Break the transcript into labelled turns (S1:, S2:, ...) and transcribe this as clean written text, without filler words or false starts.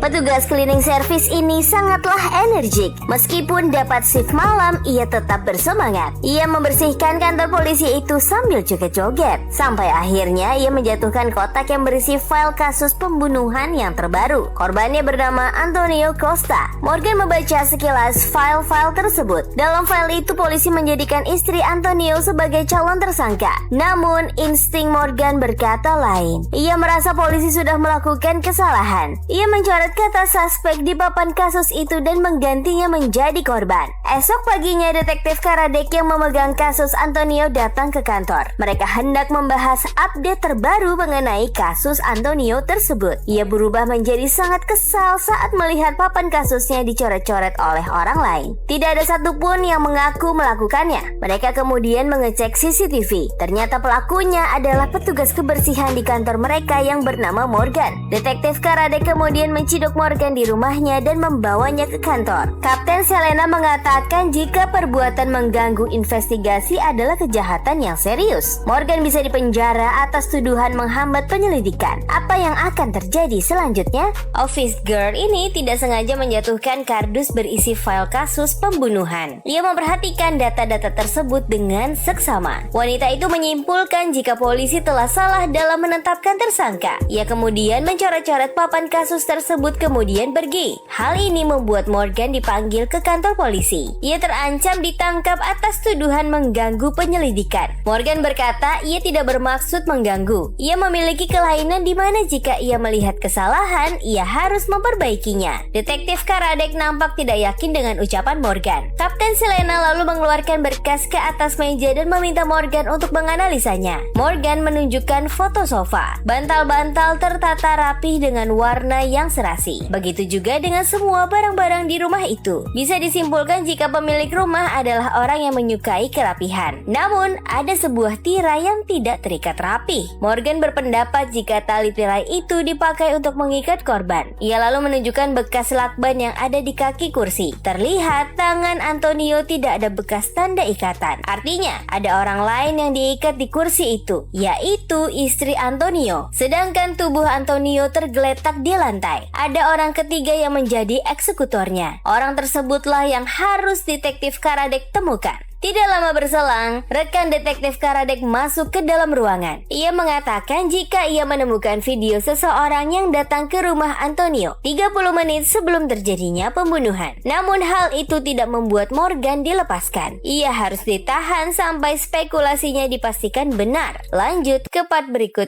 S1: Petugas cleaning service ini sangatlah energik. Meskipun dapat shift malam, ia tetap bersemangat. Ia membersihkan kantor polisi itu sambil joget-joget. Sampai akhirnya ia menjatuhkan kotak yang berisi file kasus pembunuhan yang terbaru. Korbannya bernama Antonio Costa. Morgan membaca sekilas file-file tersebut. Dalam file itu polisi menjadikan istri Antonio sebagai calon tersangka. Namun insting Morgan berkata lain. Ia merasa polisi sudah melakukan kesalahan. Ia mencoret kata suspek di papan kasus itu dan menggantinya menjadi korban. Esok paginya detektif Karadek yang memegang kasus Antonio datang ke kantor. Mereka hendak membahas update terbaru mengenai kasus Antonio tersebut. Ia berubah menjadi sangat kesal saat melihat papan kasusnya dicoret-coret oleh orang lain. Tidak ada satupun yang mengaku melakukannya. Mereka kemudian mengecek CCTV. Ternyata pelakunya adalah petugas kebersihan di kantor mereka yang bernama Morgan. Detektif Karadek kemudian menciduk Morgan di rumahnya dan membawanya ke kantor. Kapten Selena mengatakan jika perbuatan mengganggu investigasi adalah kejahatan yang serius. Morgan bisa dipenjara atas tuduhan menghambat penyelidikan. Apa yang akan terjadi selanjutnya? Office girl ini tidak sengaja menjatuhkan kardus berisi file kasus pembunuhan. Ia memperhatikan data-data tersebut dengan seksama. Wanita itu menyimpulkan jika polisi telah salah dalam menetapkan tersangka. Ia kemudian mencoret-coret papan kasus tersebut kemudian pergi. Hal ini membuat Morgan dipanggil ke kantor polisi. Ia terancam ditangkap atas tuduhan mengganggu penyelidikan. Morgan berkata ia tidak bermaksud mengganggu. Ia memiliki kelainan di mana jika ia melihat kesalahan, ia harus memperbaikinya. Detektif Karadek nampak tidak yakin dengan ucapan Morgan. Kapten Selena lalu mengeluarkan berkas ke atas meja dan meminta Morgan untuk menganalisanya. Morgan menunjukkan foto sofa. Bantal-bantal tertata rapi dengan warna yang serasi. Begitu juga dengan semua barang-barang di rumah itu. Bisa disimpulkan jika pemilik rumah adalah orang yang menyukai kerapihan. Namun, ada sebuah tirai yang tidak terikat rapi. Morgan berpendapat jika tali tirai itu dipakai untuk mengikat korban. Ia lalu menunjukkan bekas lakban yang ada di kaki kursi. Terlihat tangan Antonio tidak ada bekas tanda ikatan. Artinya, ada orang lain yang diikat di kursi itu, yaitu istri Antonio. Sedangkan tubuh Antonio tergeletak di lantai. Ada orang ketiga yang menjadi eksekutornya. Orang tersebutlah yang harus detektif Karadek temukan. Tidak lama berselang, rekan detektif Karadek masuk ke dalam ruangan. Ia mengatakan jika ia menemukan video seseorang yang datang ke rumah Antonio 30 menit sebelum terjadinya pembunuhan. Namun hal itu tidak membuat Morgan dilepaskan. Ia harus ditahan sampai spekulasinya dipastikan benar. Lanjut ke part berikut.